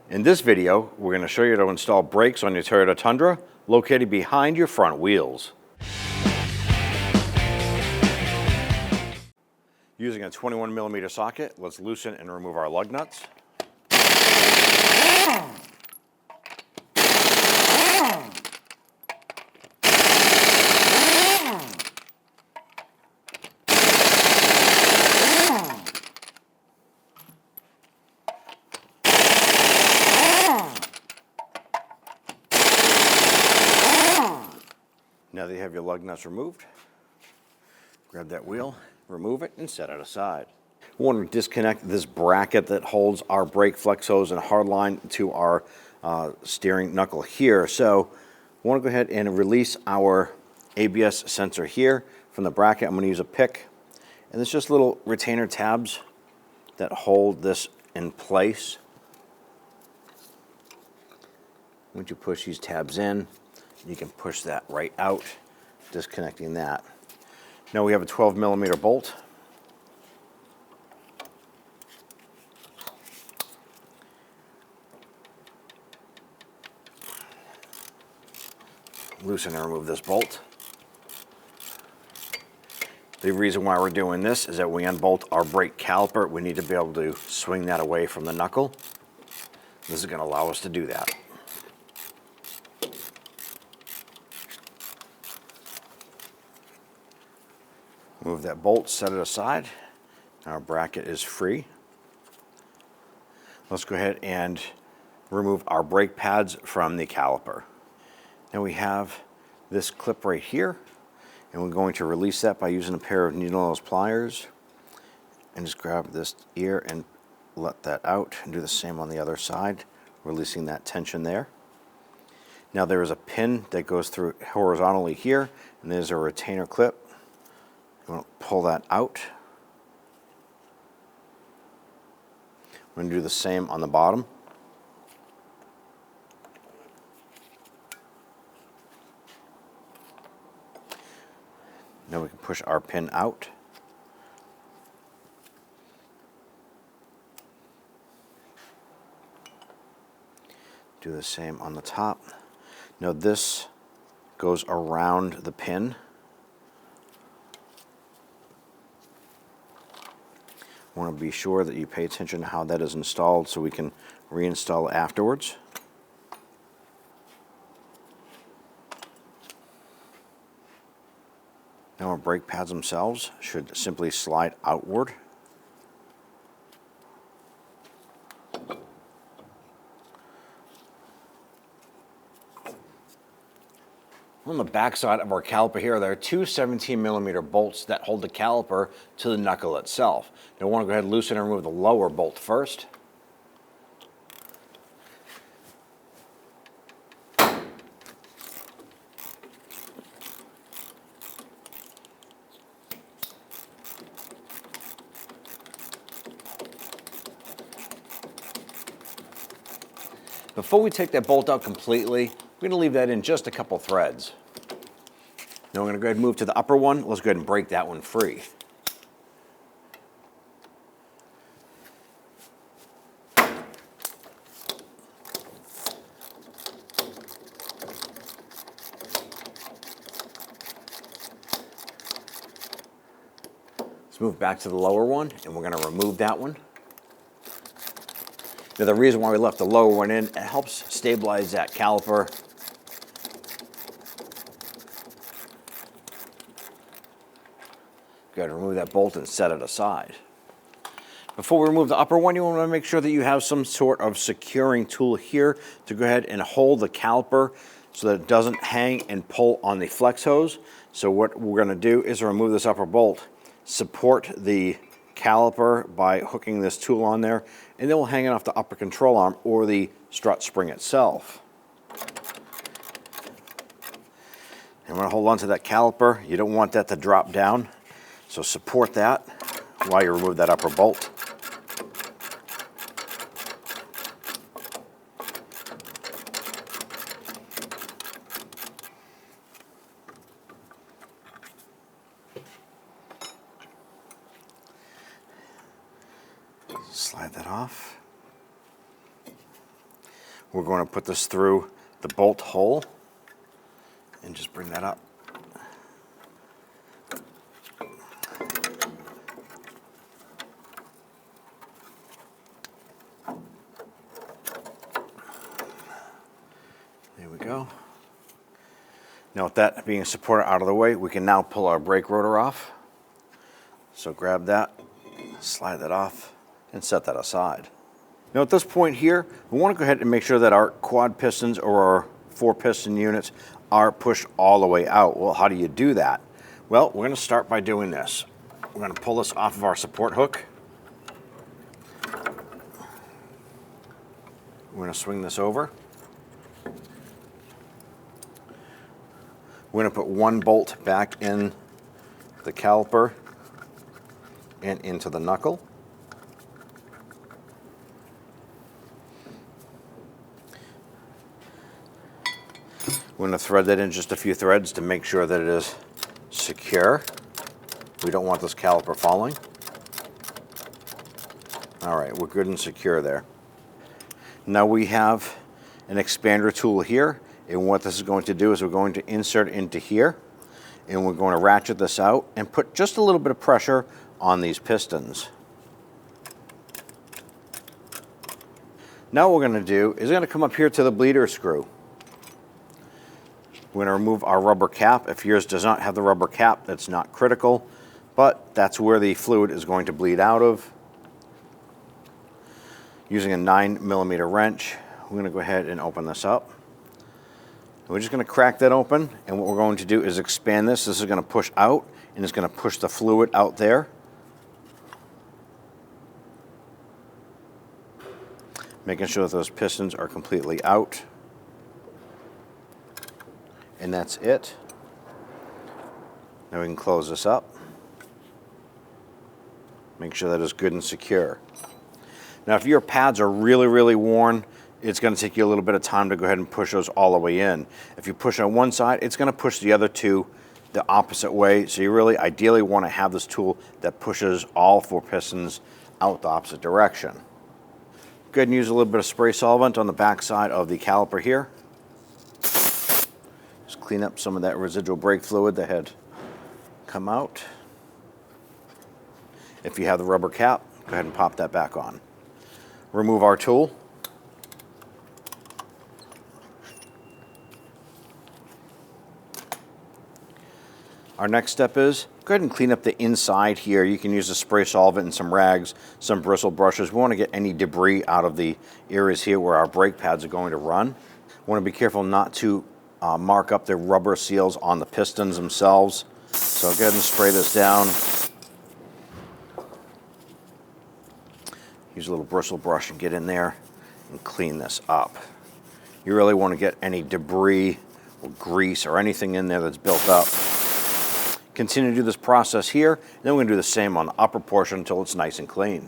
In this video, we're going to show you how to install brakes on your Toyota Tundra located behind your front wheels. Using a 21mm socket, let's loosen and remove our lug nuts. Now that you have your lug nuts removed, grab that wheel, remove it, and set it aside. We want to disconnect this bracket that holds our brake flex hose and hardline to our steering knuckle here. So we want to go ahead and release our ABS sensor here from the bracket. I'm going to use a pick, and there's just little retainer tabs that hold this in place. Once you push these tabs in, you can push that right out, disconnecting that. Now we have a 12mm bolt. Loosen and remove this bolt. The reason why we're doing this is that when we unbolt our brake caliper, we need to be able to swing that away from the knuckle. This is going to allow us to do that. Move that bolt, set it aside. Our bracket is free. Let's go ahead and remove our brake pads from the caliper. Now we have this clip right here, and we're going to release that by using a pair of needle nose pliers. And just grab this ear and let that out, and do the same on the other side, releasing that tension there. Now there is a pin that goes through horizontally here, and there's a retainer clip. I'm going to pull that out. I'm going to do the same on the bottom. Now we can push our pin out. Do the same on the top. Now this goes around the pin. Want to be sure that you pay attention to how that is installed so we can reinstall afterwards. Now our brake pads themselves should simply slide outward. On the back side of our caliper here, there are two 17mm bolts that hold the caliper to the knuckle itself. Now we want to go ahead and loosen and remove the lower bolt first. Before we take that bolt out completely, we're going to leave that in just a couple threads. Now we're going to go ahead and move to the upper one. Let's go ahead and break that one free. Let's move back to the lower one, and we're going to remove that one. Now the reason why we left the lower one in, it helps stabilize that caliper. Go ahead and remove that bolt and set it aside. Before we remove the upper one, you want to make sure that you have some sort of securing tool here to go ahead and hold the caliper so that it doesn't hang and pull on the flex hose. So what we're going to do is remove this upper bolt, support the caliper by hooking this tool on there, and then we'll hang it off the upper control arm or the strut spring itself. And we're going to hold on to that caliper. You don't want that to drop down, so support that while you remove that upper bolt. Slide that off. We're going to put this through the bolt hole and just bring that up. There we go. Now with that being supported out of the way, we can now pull our brake rotor off. So grab that, slide that off, and set that aside. Now at this point here, we want to go ahead and make sure that our quad pistons or our 4-piston units are pushed all the way out. Well, how do you do that? Well, we're going to start by doing this. We're going to pull this off of our support hook. We're going to swing this over. We're going to put one bolt back in the caliper and into the knuckle. We're going to thread that in just a few threads to make sure that it is secure. We don't want this caliper falling. All right, we're good and secure there. Now we have an expander tool here, and what this is going to do is we're going to insert into here, and we're going to ratchet this out and put just a little bit of pressure on these pistons. Now what we're going to do is we're going to come up here to the bleeder screw. We're going to remove our rubber cap. If yours does not have the rubber cap, that's not critical, but that's where the fluid is going to bleed out of. Using a 9mm wrench, we're going to go ahead and open this up. We're just going to crack that open, and what we're going to do is expand this. This is going to push out, and it's going to push the fluid out there. Making sure that those pistons are completely out. And that's it. Now we can close this up. Make sure that it's good and secure. Now if your pads are really, really worn, it's going to take you a little bit of time to go ahead and push those all the way in. If you push on one side, it's going to push the other two the opposite way. So you really ideally want to have this tool that pushes all 4 pistons out the opposite direction. Go ahead and use a little bit of spray solvent on the back side of the caliper here. Just clean up some of that residual brake fluid that had come out. If you have the rubber cap, go ahead and pop that back on. Remove our tool. Our next step is go ahead and clean up the inside here. You can use a spray solvent and some rags, some bristle brushes. We want to get any debris out of the areas here where our brake pads are going to run. We want to be careful not to mark up the rubber seals on the pistons themselves. So go ahead and spray this down. Use a little bristle brush and get in there and clean this up. You really want to get any debris or grease or anything in there that's built up. Continue to do this process here, and then we're going to do the same on the upper portion until it's nice and clean.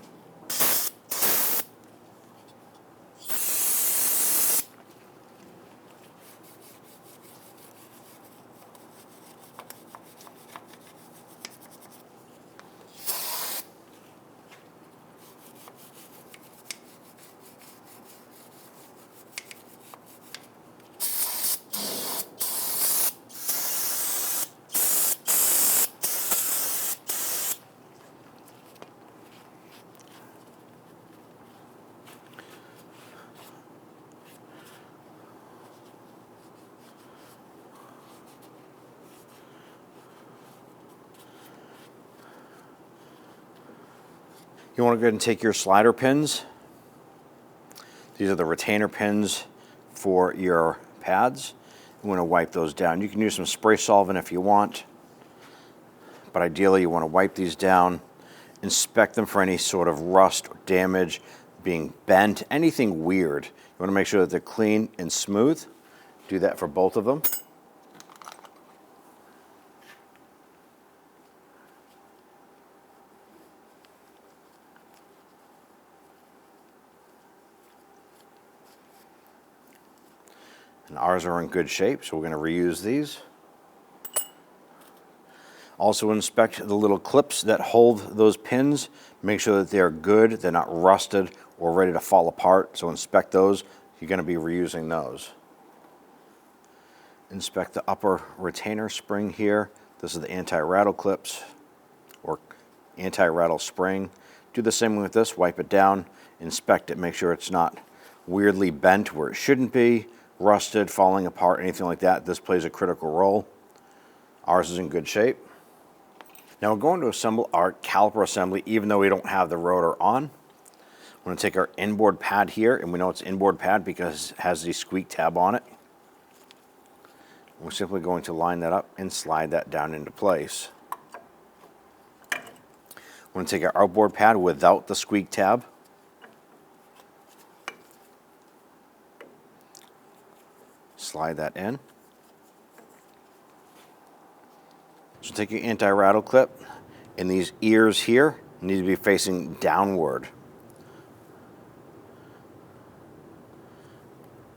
You want to go ahead and take your slider pins. These are the retainer pins for your pads. You want to wipe those down. You can use some spray solvent if you want, but ideally you want to wipe these down, inspect them for any sort of rust or damage, being bent, anything weird. You want to make sure that they're clean and smooth. Do that for both of them. And ours are in good shape, so we're going to reuse these. Also inspect the little clips that hold those pins. Make sure that they're good, they're not rusted or ready to fall apart. So inspect those you're going to be reusing those. Inspect the upper retainer spring here. This is the anti-rattle clips or anti-rattle spring. Do the same with this, wipe it down, inspect it, make sure it's not weirdly bent where it shouldn't be, rusted, falling apart, anything like that. This plays a critical role. Ours is in good shape. Now we're going to assemble our caliper assembly even though we don't have the rotor on. I'm going to take our inboard pad here, and we know it's inboard pad because it has the squeak tab on it. We're simply going to line that up and slide that down into place. We're going to take our outboard pad without the squeak tab. Slide that in. So take your anti-rattle clip, and these ears here need to be facing downward.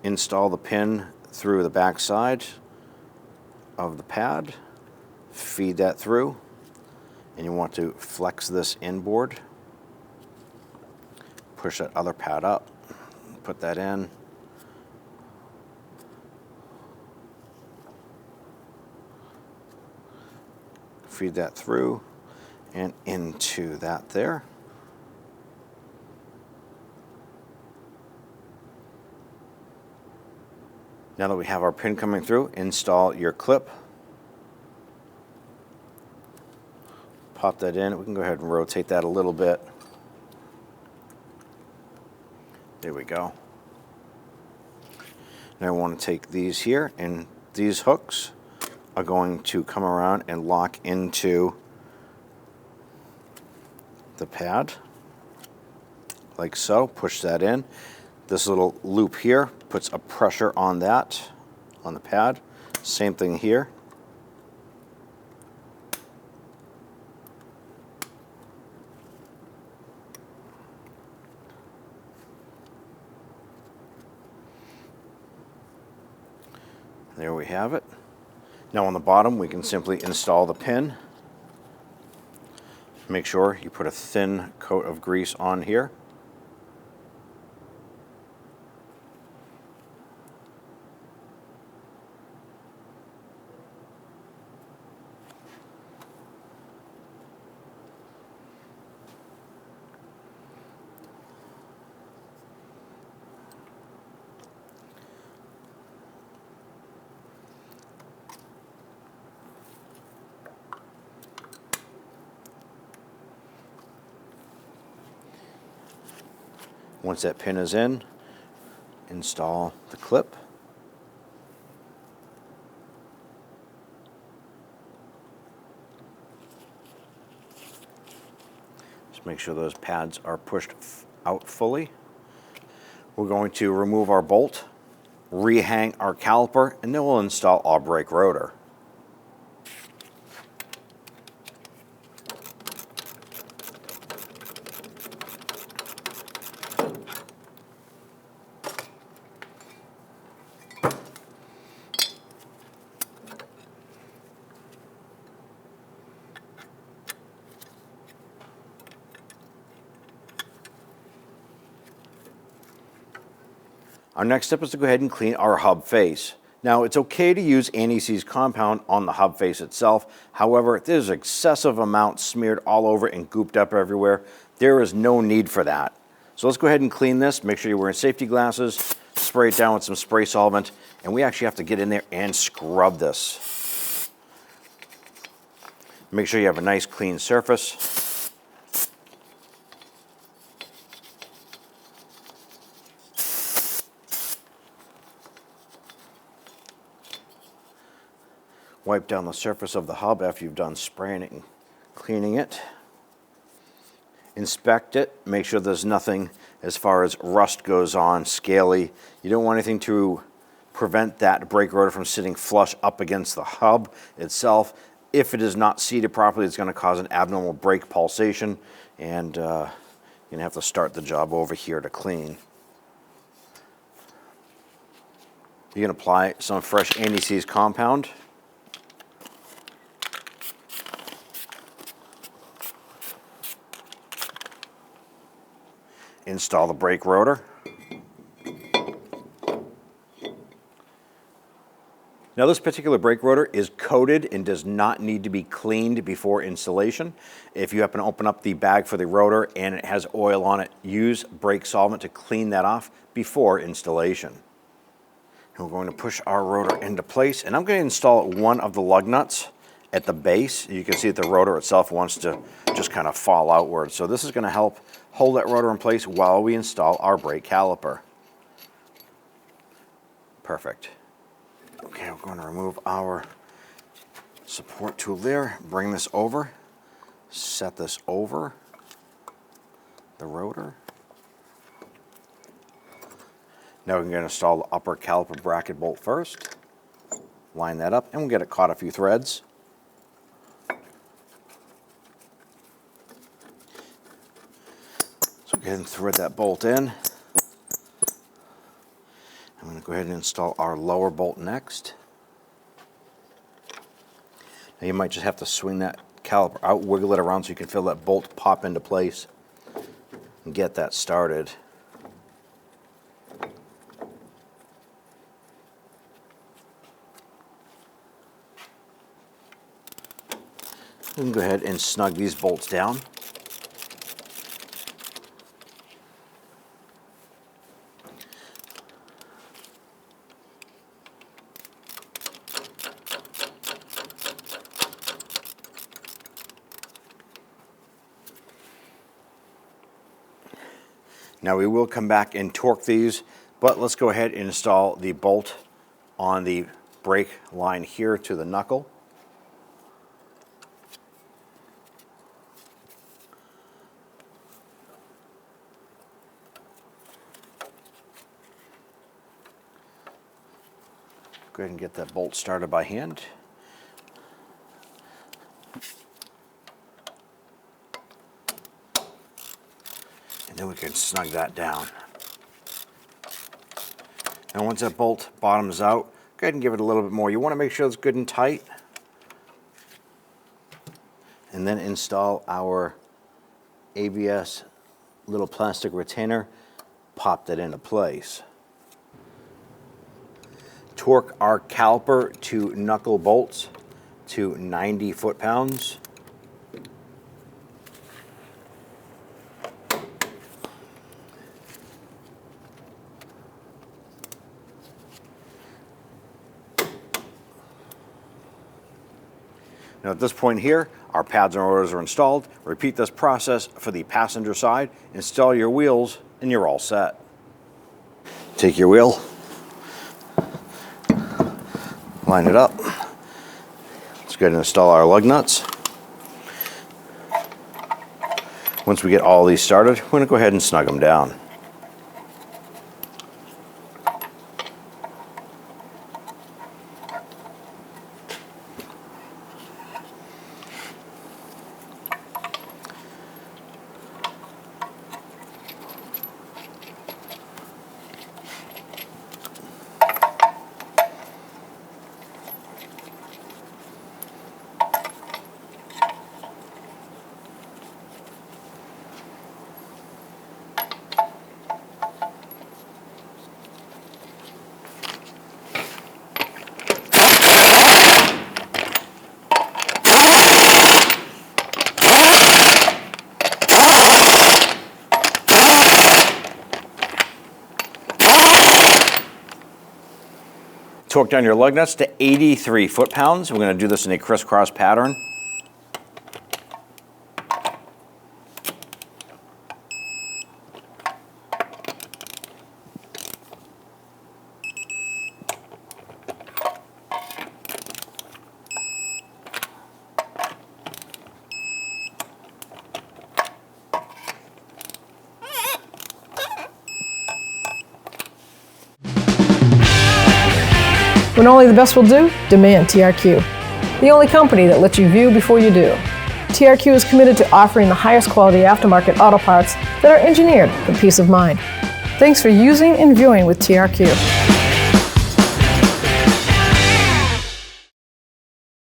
Install the pin through the back side of the pad, feed that through, and you want to flex this inboard. Push that other pad up, put that in. Feed that through and into that there. Now that we have our pin coming through, install your clip. Pop that in. We can go ahead and rotate that a little bit. There we go. Now I want to take these here, and these hooks are going to come around and lock into the pad like so. Push that in. This little loop here puts a pressure on that, on the pad. Same thing here. There we have it. Now on the bottom we can simply install the pin. Make sure you put a thin coat of grease on here. Once that pin is in, install the clip. Just make sure those pads are pushed out fully. We're going to remove our bolt, rehang our caliper, and then we'll install our brake rotor. Our next step is to go ahead and clean our hub face. Now, it's okay to use anti-seize compound on the hub face itself. However, there's excessive amounts smeared all over and gooped up everywhere. There is no need for that. So let's go ahead and clean this. Make sure you're wearing safety glasses. Spray it down with some spray solvent. And we actually have to get in there and scrub this. Make sure you have a nice clean surface. Wipe down the surface of the hub after you've done spraying it and cleaning it. Inspect it. Make sure there's nothing as far as rust goes on, scaly. You don't want anything to prevent that brake rotor from sitting flush up against the hub itself. If it is not seated properly, it's going to cause an abnormal brake pulsation, and you're going to have to start the job over here to clean. You can apply some fresh anti-seize compound. Install the brake rotor. Now this particular brake rotor is coated and does not need to be cleaned before installation. If you happen to open up the bag for the rotor and it has oil on it, use brake solvent to clean that off before installation. And we're going to push our rotor into place, and I'm going to install one of the lug nuts at the base. You can see that the rotor itself wants to just kind of fall outward. So this is going to help hold that rotor in place while we install our brake caliper. Perfect. Okay, we're going to remove our support tool there, bring this over, set this over the rotor. Now we're going to install the upper caliper bracket bolt first. Line that up, and we'll get it caught a few threads. So go ahead and thread that bolt in. I'm going to go ahead and install our lower bolt next. Now you might just have to swing that caliper out, wiggle it around so you can feel that bolt pop into place and get that started. We can go ahead and snug these bolts down. Now we will come back and torque these, but let's go ahead and install the bolt on the brake line here to the knuckle. Go ahead and get that bolt started by hand. And then we can snug that down. Now once that bolt bottoms out, go ahead and give it a little bit more. You want to make sure it's good and tight. And then install our ABS little plastic retainer, pop that into place. Torque our caliper to knuckle bolts to 90 foot-pounds. Now at this point here, our pads and rotors are installed. Repeat this process for the passenger side. Install your wheels and you're all set. Take your wheel, line it up. Let's go ahead and install our lug nuts. Once we get all these started, we're going to go ahead and snug them down. Torque down your lug nuts to 83 foot-pounds. We're going to do this in a crisscross pattern. When only the best will do, demand TRQ. The only company that lets you view before you do. TRQ is committed to offering the highest quality aftermarket auto parts that are engineered for peace of mind. Thanks for using and viewing with TRQ.